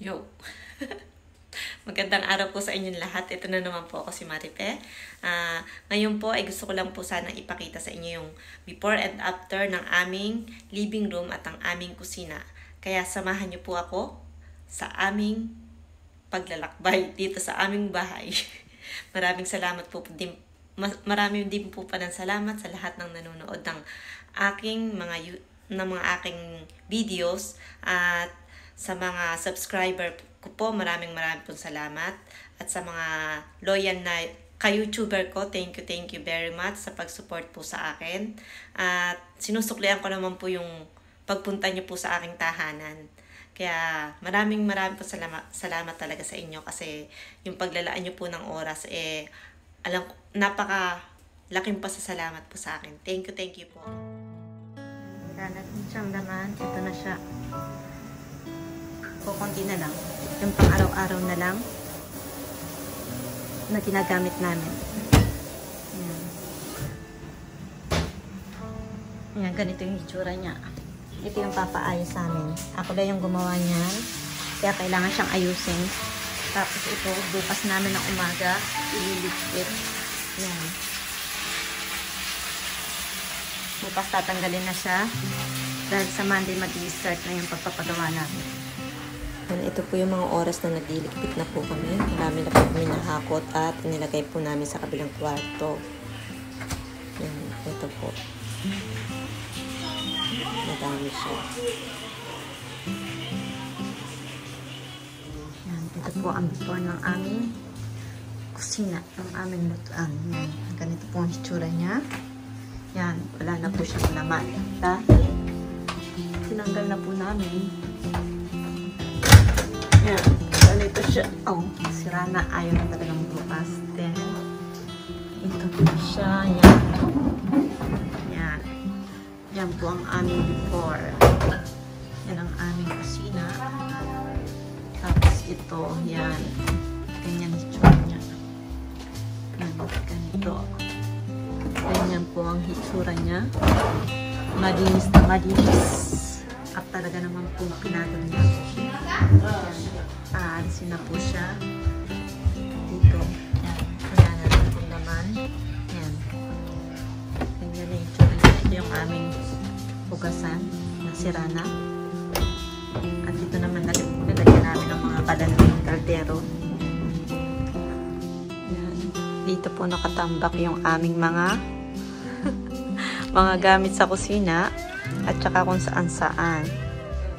Yo! Magandang araw po sa inyong lahat. Ito na naman po ako si Maripe. Ngayon po ay gusto ko lang po sana ipakita sa inyo yung before and after ng aming living room at ang aming kusina. Kaya samahan niyo po ako sa aming paglalakbay dito sa aming bahay. Maraming salamat po din. Maraming din po pa ng salamat sa lahat ng nanonood ng aking aking videos at sa mga subscriber ko po, maraming pong salamat. At sa mga loyal na ka-YouTuber ko, thank you very much sa pag-support po sa akin. At sinusuklian ko naman po yung pagpunta niyo po sa aking tahanan. Kaya maraming po salamat talaga sa inyo kasi yung paglalaan niyo po ng oras, alam ko, napaka-laking pasasalamat po sa akin. Thank you po. Natin siyang laman. Ito na siya. Kukunti na lang. Yung pang araw-araw na lang na ginagamit namin. Yan, ganito yung itsura niya. Ito yung papaayos sa amin. Ako lang yung gumawa niyan. Kaya kailangan siyang ayusin. Tapos ito, bukas namin ng umaga, ililigpit. Yan. Bukas tatanggalin na siya. Dahil sa Monday mag-i-start na yung pagpapagawa namin. Ito po yung mga oras na nagliligpit na po kami. Marami na po kami nahakot at nilagay po namin sa kabilang kwarto. Yan, ito po. Madami siya. Yan, ito po ang before ng aming kusina, ng aming lutuan. Yan, ganito po ang itsura niya. Yan, wala na po siyang laman. Dahil tinanggal na po namin. Yan, ganito siya. Oh, sira na. Ayaw na talagang bukas. Then, ito po siya. Yan. Yan. Yan po ang aming before. Yan ang aming kusina. Tapos ito, yan. Ganyan itsura niya. Yan, ganito. Ganyan po ang hitsura niya. Malinis na malinis. At talaga naman po pinagod niya. Aalisin na po siya. Dito. Yan. Wala na rin po naman. Yan. Ganyan na yung itsura niya. Ito yung aming hugasan na sira na. At dito naman nalagyan namin ng mga kalanong kaldero. Yan. Dito po nakatambak yung aming mga gamit sa kusina at saka kung saan-saan.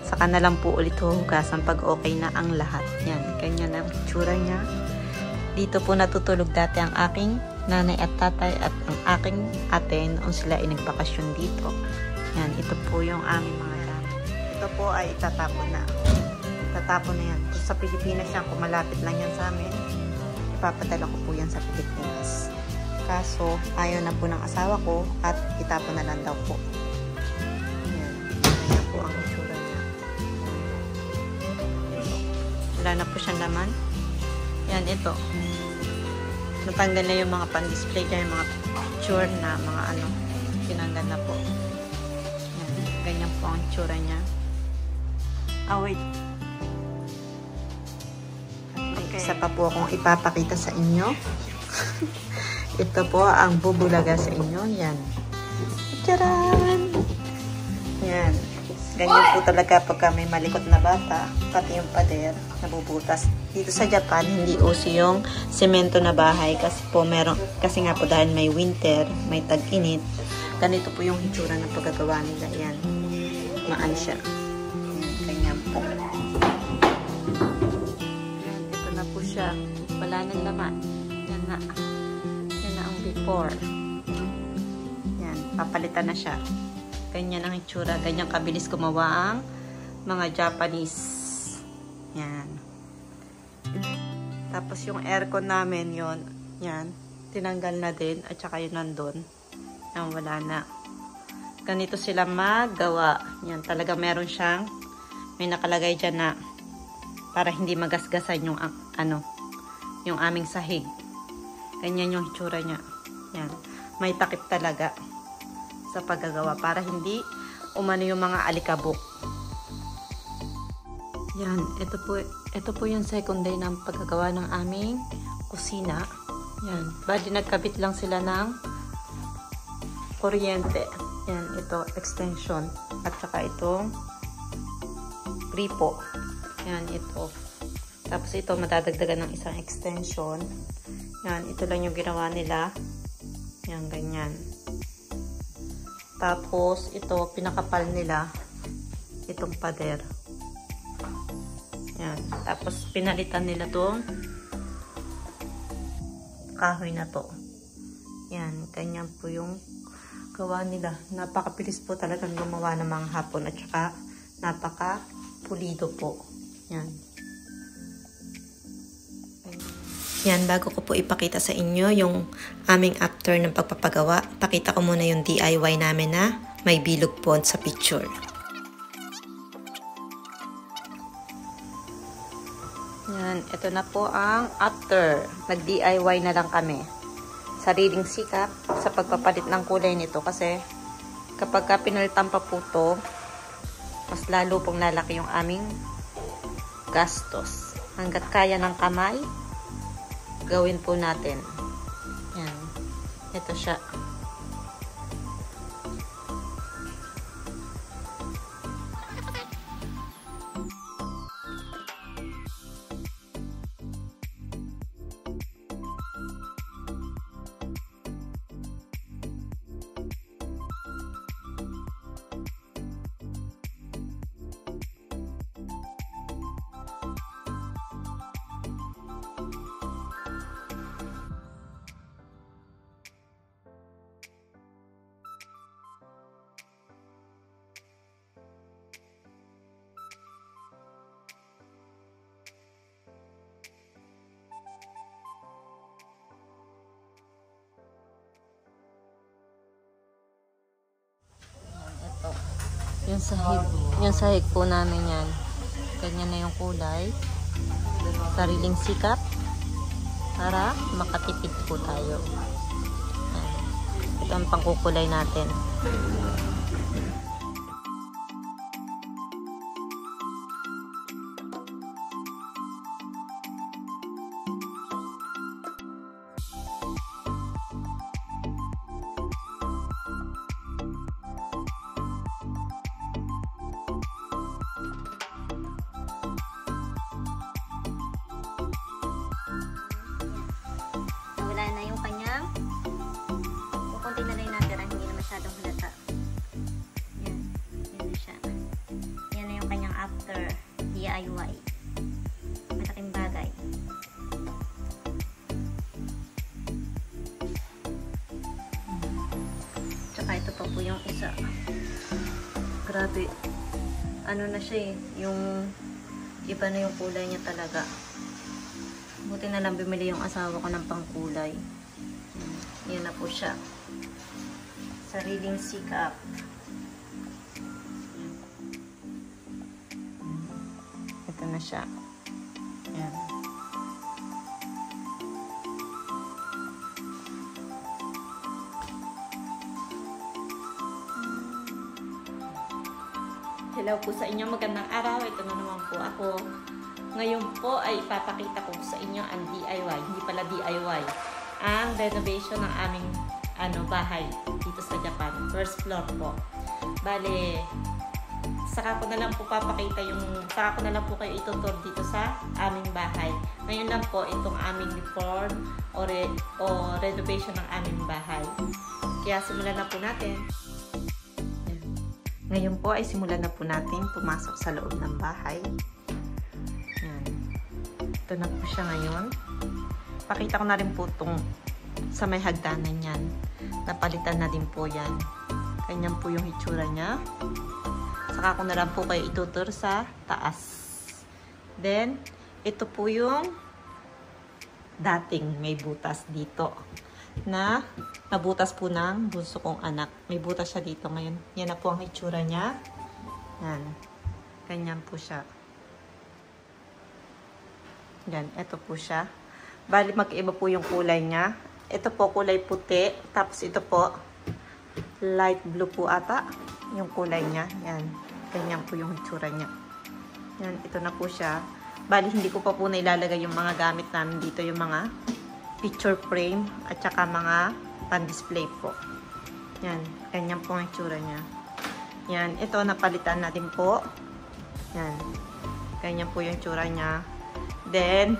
Saka na lang po ulit huhugasan pag okay na ang lahat. Yan, ganyan ang itsura niya. Dito po natutulog dati ang aking nanay at tatay at ang aking ate noon sila ay nagbakasyon dito. Yan, ito po yung aming mga gamit. Ito po ay itatapon na. Itatapon na yan. Kung sa Pilipinas yan, kung malapit lang yan sa amin, ipapadala ko po yan sa Pilipinas. Kaso, ayaw na po ng asawa ko at itapon na lang daw po. Yan, ganyan po ang itsura niya. Wala na po siyang laman. Yan, ito. Natanggal na yung mga pan-display dyan, yung mga picture na mga ano, tinanggal na po. Yan, ganyan po ang itsura niya. Wait. Okay. Isa pa po akong ipapakita sa inyo. Ito po ang bubulaga sa inyo. Yan. Tcharan! Yan. Ganyan po talaga pagka may malikot na bata, pati yung pader, nabubutas. Dito sa Japan, hindi uso yung semento na bahay kasi nga po dahil may winter, may tag-init. Ganito po yung hitsura ng pagkagawa nila. Yan. Maan siya. Ganyan po. Yan. Ito na po siya. Wala nang laman. Yan na. Yan na ang before. Yan. Papalitan na siya. Ganyan ang itsura. Ganyan kabilis gumawa ang mga Japanese. Yan. Tapos yung aircon namin yon, yan, tinanggal na din. At saka yun nandun. Yan, wala na. Ganito sila magawa. Yan, talaga meron siyang, may nakalagay dyan na para hindi magasgasan yung, yung aming sahig. Ganyan yung itsura niya. Yan. May takip talaga sa paggagawa para hindi umano yung mga alikabok. Yan, ito po yung second day ng pagkagawa ng aming kusina. Yan, bali nagkabit lang sila ng kuryente. Yan, ito, extension. At saka itong gripo. Yan, ito. Tapos ito, madadagdagan ng isang extension. Yan, ito lang yung ginawa nila. Yan, ganyan. Tapos, ito, pinakapal nila. Itong pader. Yan. Tapos, pinalitan nila tong kahoy na to. Yan, ganyan po yung gawa nila. Napakabilis po talagang gumawa ng mga hapon at saka napaka-pulido po. Yan. Yan, bago ko po ipakita sa inyo yung aming after ng pagpapagawa, pakita ko muna yung DIY namin na may bilog po sa picture. Yan, ito na po ang after. Nag-DIY na lang kami. Sariling sikap sa pagpapalit ng kulay nito kasi kapag pinalitan pa po ito, mas lalo pong lalaki yung aming gastos. Hanggat kaya ng kamay, gawin po natin. Yan. Ito siya. Yung sahig po namin yan. Ganyan na yung kulay. Sariling sikap para makatipid po tayo. Yan. Ito ang pangkukulay natin. Wala na yung kanyang kukunti na lang natin ang hindi na masyadong halata. Yan. Yan na siya. Yan na yung kanyang after DIY. Malaking bagay. Tsaka ito pa po yung isa. Grabe. Ano na siya eh. Yung iba na yung kulay niya talaga. Buti na lang bumili yung asawa ko ng pangkulay. Yan na po siya. Sariling sikap. Ito na siya. Yan. Hello po sa inyo. Magandang araw. Ito na naman po ako. Ngayon po ay ipapakita ko sa inyo ang DIY, hindi pala DIY, ang renovation ng aming bahay dito sa Japan. First floor po. Bale, saka ko na lang po kayo itutur dito sa aming bahay. Ngayon lang po itong aming reform o renovation ng aming bahay. Kaya simulan na po natin. Ngayon po ay simulan na po natin pumasok sa loob ng bahay. Ito na po siya ngayon. Pakita ko na rin po itong sa may hagdanan yan. Napalitan na din po yan. Ganyan po yung hitsura niya. Saka ko na lang po kayo itutur sa taas. Then, ito po yung dating may butas dito. Na nabutas po ng bunso kong anak. May butas siya dito ngayon. Yan na po ang hitsura niya. Yan. Ganyan po siya. Yan, ito po siya. Bali, mag-iba po yung kulay niya. Ito po, kulay puti. Tapos ito po, light blue po ata. Yung kulay niya. Yan. Ganyan po yung hitsura niya. Yan, ito na po siya. Bali, hindi ko pa po na ilalagay yung mga gamit namin dito, yung mga picture frame at saka mga pan-display po. Yan, ganyan po ang itsura niya. Yan, ito napalitan natin po. Yan, ganyan po yung itsura niya. Then,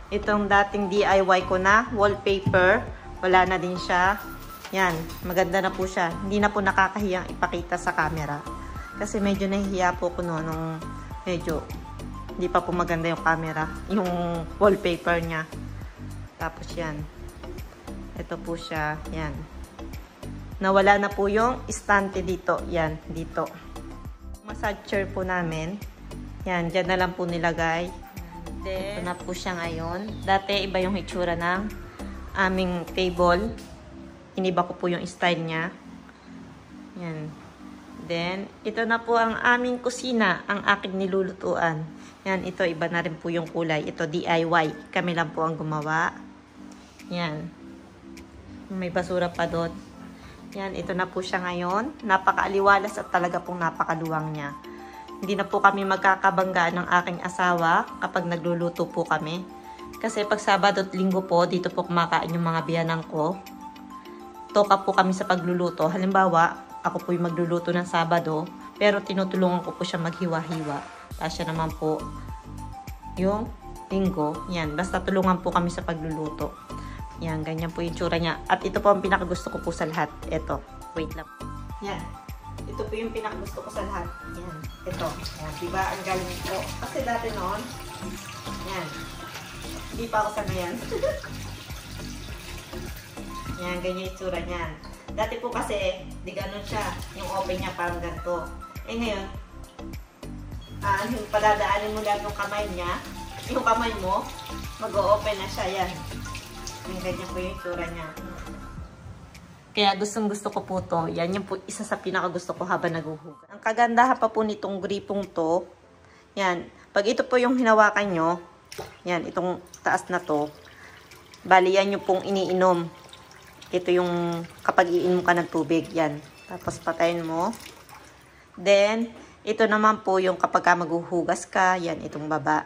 itong dating DIY ko na wallpaper, wala na din siya. Yan, maganda na po siya. Hindi na po nakakahiyang ipakita sa camera. Kasi medyo nahihiya po ko noon nung medyo hindi pa po maganda yung camera, yung wallpaper niya. Tapos yan. Ito po siya. Yan. Nawala na po yung estante dito. Yan, dito. Massage chair po namin. Yan, dyan na lang po nilagay. Then, ito na po siya ngayon. Dati, iba yung hitsura ng aming table. Iniba ko po yung style niya. Yan. Then, ito na po ang aming kusina, ang aking nilulutuan. Yan, ito, iba na rin po yung kulay. Ito, DIY. Kami lang po ang gumawa. Yan. May basura pa doon. Yan, ito na po siya ngayon. Napakaaliwalas at talaga pong napakaluwang niya. Hindi na po kami magkakabanggaan ng aking asawa kapag nagluluto po kami. Kasi pag Sabado at Linggo po, dito po kumakain yung mga biyanang ko. Toka po kami sa pagluluto. Halimbawa, ako po yung magluluto ng Sabado, pero tinutulungan ko po siya maghiwa-hiwa. Tapos siya naman po yung Linggo. Yan, basta tulungan po kami sa pagluluto. Yan, ganyan po yung tsura niya. At ito po ang pinakagusto ko po sa lahat. Ito, wait lang. Yan. Ito po yung pinakagusto ko sa lahat. Yan. Ito. Yan. Diba? Ang galing po. Kasi dati noon, yan. Hindi pa ako sanayan. Yan. Ganyan yung tsura niyan. Dati po kasi, di ganun siya. Yung open niya parang ganito. Eh ngayon, yung padadaanin mo lang yung kamay niya, yung kamay mo, mag-o-open na siya. Yan. Yung ganyan po yung tsura niya. Kaya gustong-gusto ko po to. Yan yung po isa sa pinakagusto ko habang naghuhugas. Ang kagandahan pa po nitong gripong to, yan, pag ito po yung hinawakan nyo, yan, itong taas na to, bali yan yung pong iniinom. Ito yung kapag iinom ka ng tubig, yan. Tapos patayin mo. Then, ito naman po yung kapag ka maghuhugas ka, yan, itong baba.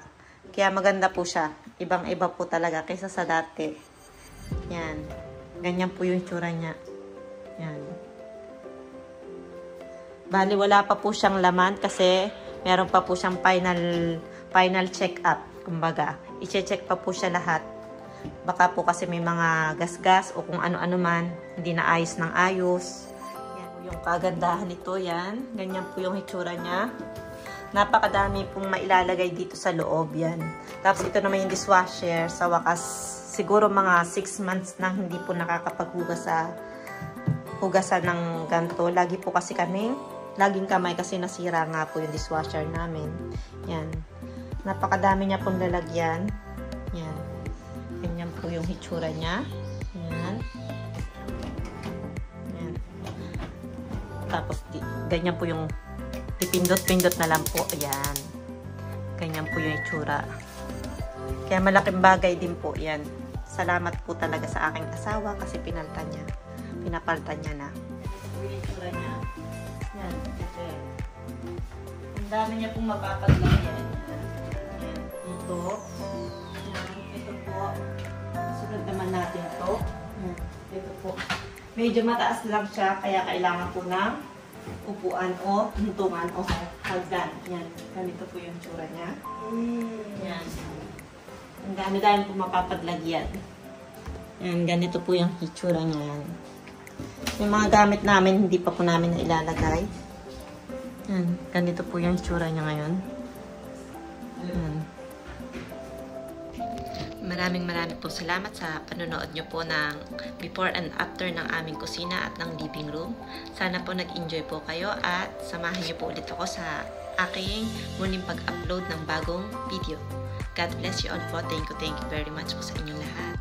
Kaya maganda po siya. Ibang-iba po talaga kaysa sa dati. Yan. Ganyan po yung tsura niya. Yan. Bali, wala pa po siyang laman kasi meron pa po siyang final check-up. Kumbaga, i-check pa po siya lahat. Baka po kasi may mga gasgas o kung ano-ano man, hindi na ayos ng ayos. Yan po yung kagandahan nito, yan. Ganyan po yung hitsura niya. Napakadami pong mailalagay dito sa loob, yan. Tapos ito naman yung dishwasher. Sa wakas, siguro mga 6 months nang hindi po nakakapaghugas sa hugasan ng ganito. Lagi po kasi laging kamay kasi nasira nga po yung dishwasher namin. Yan. Napakadami niya pong lalagyan. Yan. Ganyan po yung hitsura niya. Yan. Yan. Tapos, ganyan po yung ipindot-pindot na lang po. Yan. Ganyan po yung hitsura. Kaya malaking bagay din po yan. Salamat po talaga sa aking asawa kasi pinaltan niya. Pinapaltan niya na. Yung hitsura niya. Yan. Ito yan. Ang dami niya pong mapapaglagyan. Yan. Ito. Ito po. Sunod naman natin ito. Ito po. Medyo mataas lang siya, kaya kailangan po ng upuan o tuntungan o hagdan. Yan. Ganito po yung tsura niya. Yan. Ang dami-dami po mapapaglagyan. Yan. Ganito po yung hitsura niya. Yan. Yung mga gamit namin, hindi pa po namin na ilalagay. Yan. Ganito po yung hitsura niya ngayon. Yan. Maraming po salamat sa panonood nyo po ng before and after ng aming kusina at ng living room. Sana po nag-enjoy po kayo at samahan nyo po ulit ako sa aking muling pag-upload ng bagong video. God bless you all po. Thank you very much po sa inyong lahat.